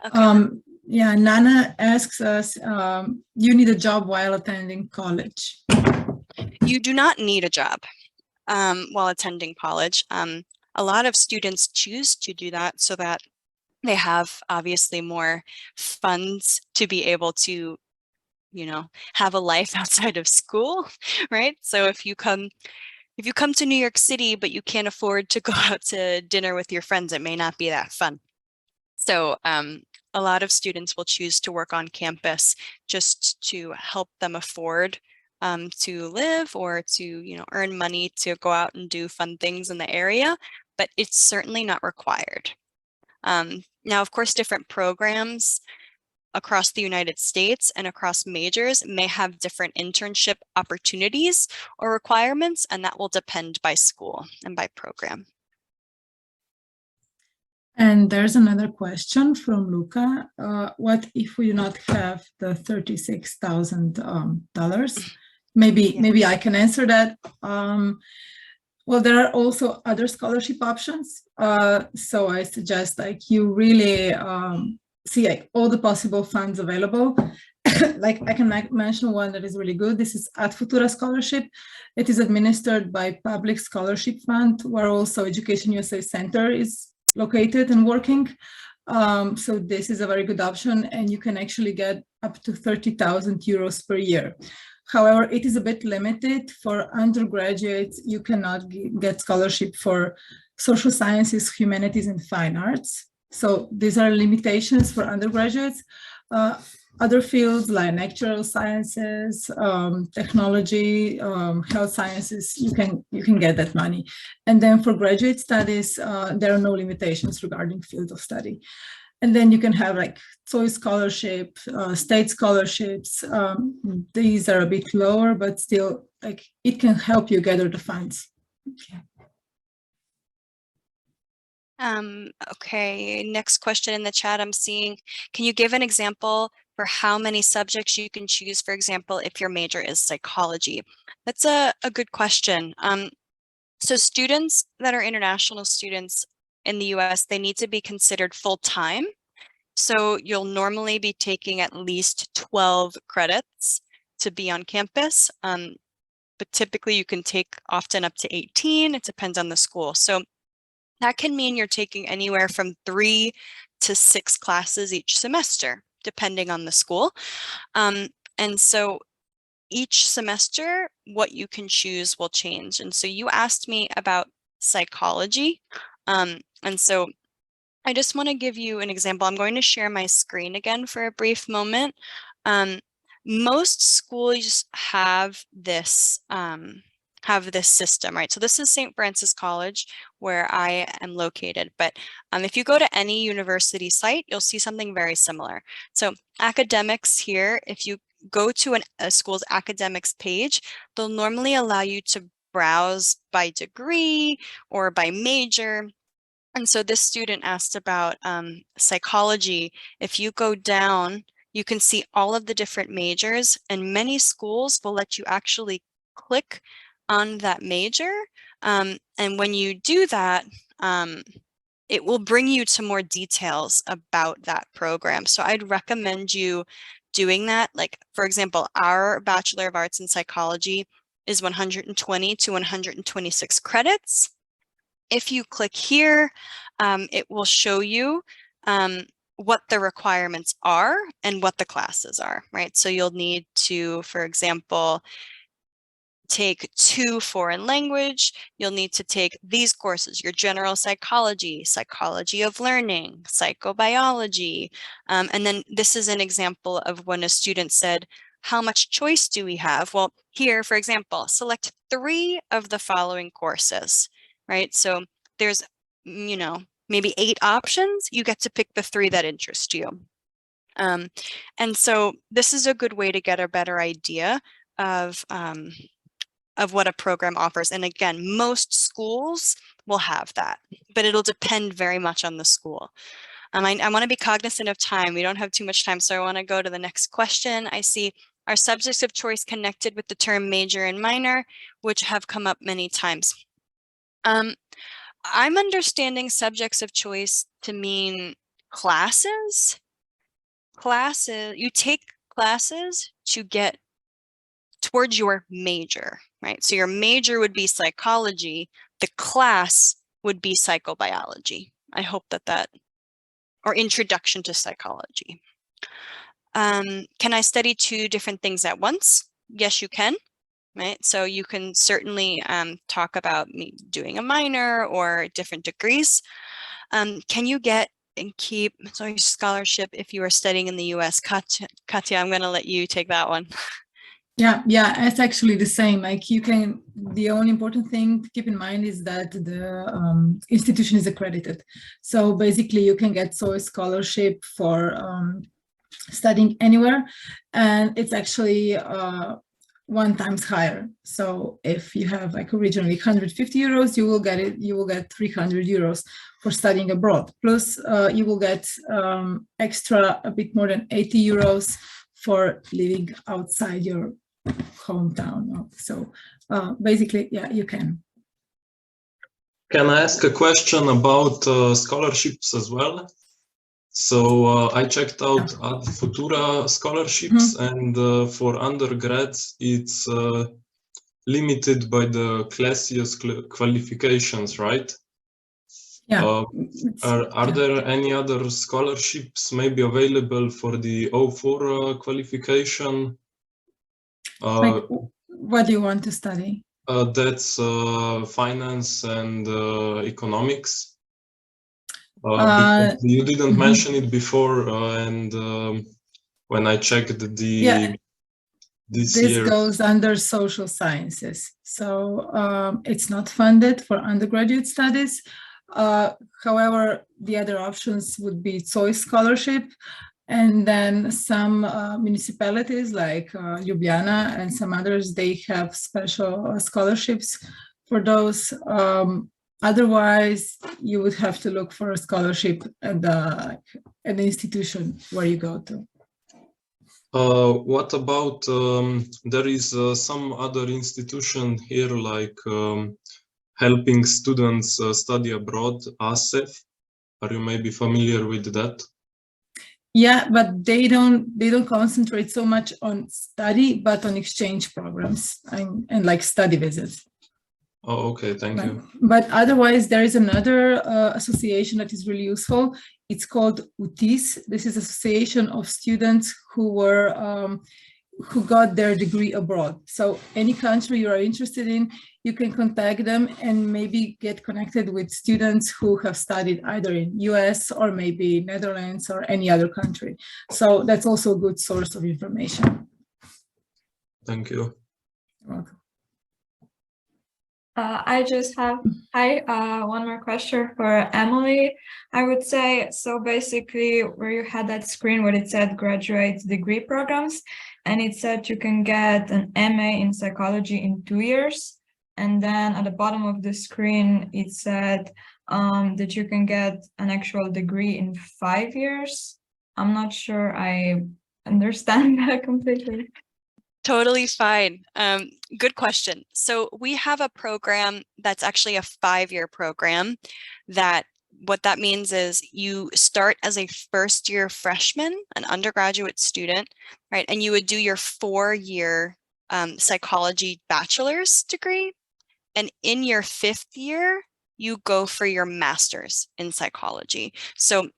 Okay. Yeah, Nana asks us, you need a job while attending college. You do not need a job while attending college. A lot of students choose to do that so that they have obviously more funds to be able to, you know, have a life outside of school, right? So if you come to New York City, but you can't afford to go out to dinner with your friends, it may not be that fun. So a lot of students will choose to work on campus just to help them afford to live or to, you know, earn money to go out and do fun things in the area, but it's certainly not required. Now, of course, different programs across the United States and across majors may have different internship opportunities or requirements, and that will depend by school and by program. And there's another question from Luca. What if we do not have the $36,000? Maybe I can answer that. Well, there are also other scholarship options. So I suggest like you really see like all the possible funds available. like I can mention one that is really good. This is Ad Futura Scholarship. It is administered by Public Scholarship Fund, where also Education USA Center is located and working. So this is a very good option, and you can actually get up to 30,000 euros per year. However, it is a bit limited for undergraduates. You cannot get scholarship for social sciences, humanities, and fine arts. So these are limitations for undergraduates. Other fields like natural sciences, technology, health sciences, you can get that money. And then for graduate studies, there are no limitations regarding field of study. And then you can have like choice scholarship, state scholarships. These are a bit lower, but still, like it can help you gather the funds. Okay. Okay, next question in the chat I'm seeing. Can you give an example for how many subjects you can choose, for example, if your major is psychology? That's a good question. So students that are international students in the US, they need to be considered full-time. So you'll normally be taking at least 12 credits to be on campus. But typically you can take often up to 18. It depends on the school. So that can mean you're taking anywhere from 3 to 6 classes each semester, depending on the school. And so each semester, what you can choose will change. And so you asked me about psychology. And so I just want to give you an example. I'm going to share my screen again for a brief moment. Most schools have this system, right? So this is St. Francis College where I am located. But if you go to any university site, you'll see something very similar. So academics here, if you go to a school's academics page, they'll normally allow you to browse by degree or by major. And so this student asked about psychology. If you go down, you can see all of the different majors, and many schools will let you actually click on that major. And when you do that, it will bring you to more details about that program. So I'd recommend you doing that. Like, for example, our Bachelor of Arts in Psychology is 120 to 126 credits. If you click here, it will show you what the requirements are and what the classes are, right? So you'll need to, for example, take 2 foreign language. You'll need to take these courses: your general psychology, psychology of learning, psychobiology. And then this is an example of when a student said, how much choice do we have? Well, here, for example, select 3 of the following courses, right? So there's, you know, maybe 8 options. You get to pick the 3 that interest you. And so this is a good way to get a better idea of what a program offers. And again, most schools will have that, but it'll depend very much on the school. I want to be cognizant of time. We don't have too much time, so I want to go to the next question. I see, are subjects of choice connected with the term major and minor, which have come up many times? I'm understanding subjects of choice to mean classes. You take classes to get towards your major, right? So your major would be psychology. The class would be psychobiology. I hope that, or introduction to psychology. Can I study 2 different things at once? Yes, you can, right? So you can certainly talk about doing a minor or different degrees. Can you get and keep scholarship if you are studying in the US? Katya, I'm going to let you take that one. Yeah, it's actually the same. Like you can, the only important thing to keep in mind is that the institution is accredited. So basically you can get a scholarship for studying anywhere, and it's actually 1 times higher. So if you have like originally 150 euros, you will get 300 euros for studying abroad. Plus you will get extra a bit more than 80 euros for living outside your hometown. So basically, yeah, you can. Can I ask a question about scholarships as well? So I checked out Ad Futura scholarships, and for undergrads, it's limited by the Classius qualifications, right? Yeah. Are there any other scholarships maybe available for the O4 qualification? Like, what do you want to study? That's finance and economics. Uh, Because you didn't mention it before, and when I checked this year, goes under social sciences, so it's not funded for undergraduate studies. However, the other options would be choice scholarship, and then some municipalities like Ljubljana and some others, they have special scholarships for those. Otherwise, you would have to look for a scholarship at the institution where you go to. what about there is some other institution here like helping students study abroad, ASEF. Are you maybe familiar with that? Yeah, but they don't concentrate so much on study, but on exchange programs and like study visits. Oh, okay, thank you. But otherwise, there is another association that is really useful. It's called UTIS. This is Association of Students who got their degree abroad. So any country you are interested in, you can contact them and maybe get connected with students who have studied either in US or maybe Netherlands or any other country. So that's also a good source of information. Thank you. You're welcome. I just have one more question for Emily. I would say, so basically where you had that screen where it said graduate degree programs, and it said you can get an MA in psychology in 2 years. And then at the bottom of the screen, it said that you can get an actual degree in 5 years. I'm not sure I understand that completely. Totally fine. Good question. So we have a program that's actually a 5-year program that what that means is you start as a first-year freshman, an undergraduate student, right? And you would do your 4-year psychology bachelor's degree. And in your 5th year, you go for your master's in psychology. So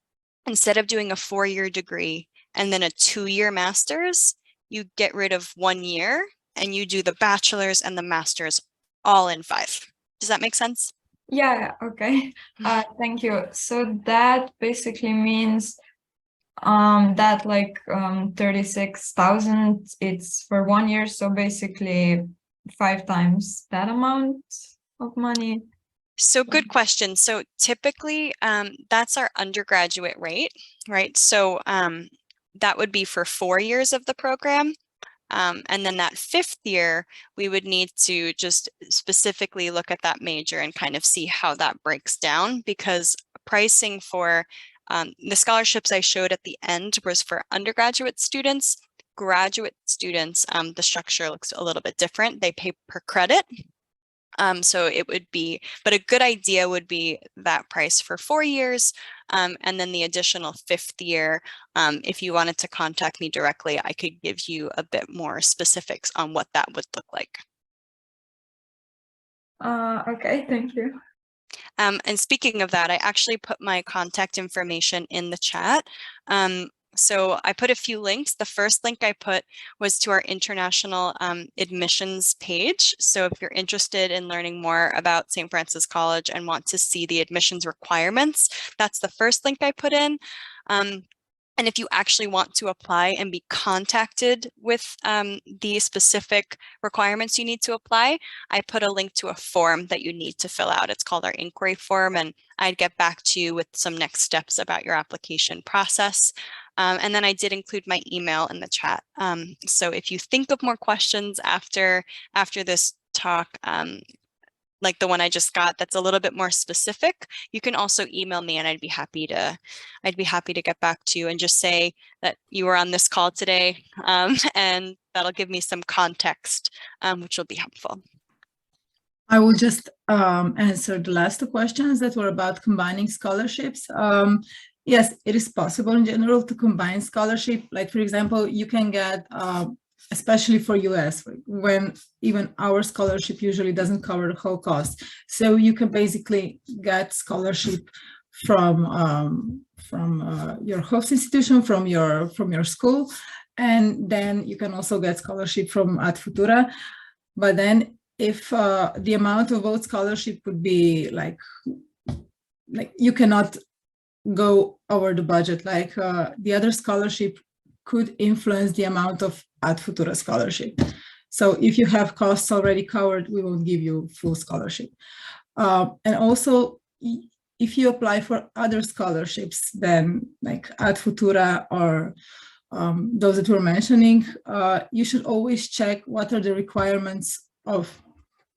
instead of doing a 4-year degree and then a 2-year master's, you get rid of 1 year and you do the bachelor's and the master's all in 5. Does that make sense? Yeah, okay. Thank you. So that basically means that like 36,000, it's for 1 year. So basically 5 times that amount of money. So good question. So typically that's our undergraduate rate, right? So that would be for 4 years of the program. And then that 5th year, we would need to just specifically look at that major and kind of see how that breaks down, because pricing for the scholarships I showed at the end was for undergraduate students. Graduate students, the structure looks a little bit different. They pay per credit. So it would be, but a good idea would be that price for 4 years, and then the additional 5th year. If you wanted to contact me directly, I could give you a bit more specifics on what that would look like. Okay, thank you. And speaking of that, I actually put my contact information in the chat. So I put a few links. The first link I put was to our international admissions page. So if you're interested in learning more about St. Francis College and want to see the admissions requirements, that's the first link I put in. And if you actually want to apply and be contacted with the specific requirements you need to apply, I put a link to a form that you need to fill out. It's called our inquiry form, and I'd get back to you with some next steps about your application process. And then I did include my email in the chat. So if you think of more questions after this talk, like the one I just got, that's a little bit more specific, you can also email me and I'd be happy to get back to you and just say that you were on this call today, and that'll give me some context, which will be helpful. I will just answer the last 2 questions that were about combining scholarships. Yes, it is possible in general to combine scholarship. Like, for example, you can get, especially for US, when even our scholarship usually doesn't cover the whole cost. So you can basically get scholarship from your host institution, from your school, and then you can also get scholarship from Ad Futura. But then if the amount of both scholarship would be like you cannot go over the budget, like the other scholarship could influence the amount of Ad Futura scholarship. So if you have costs already covered, we won't give you full scholarship. And also, if you apply for other scholarships than like Ad Futura or those that we're mentioning, you should always check what are the requirements of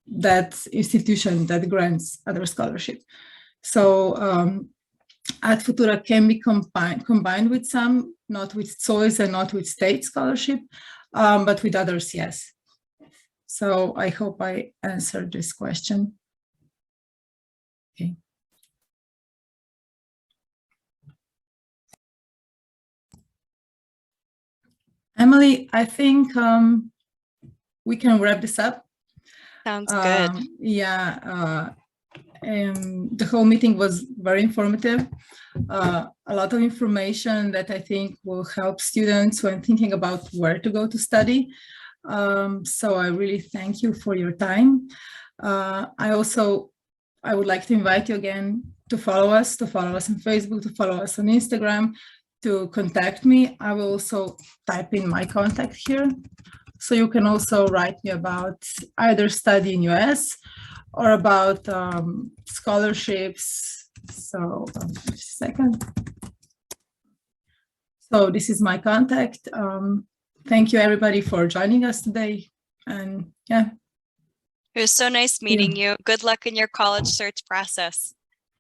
that institution that grants other scholarship. So Ad Futura can be combined with some, not with choice and not with state scholarship, but with others, yes. So I hope I answered this question. Okay. Emily, I think we can wrap this up. Sounds good. Yeah. The whole meeting was very informative. A lot of information that I think will help students when thinking about where to go to study. So I really thank you for your time. I would like to invite you again to follow us on Facebook, to follow us on Instagram, to contact me. I will also type in my contact here. So you can also write me about either study in US or about scholarships. So just a second. So this is my contact. Thank you everybody for joining us today. And yeah. It was so nice meeting you. Good luck in your college search process.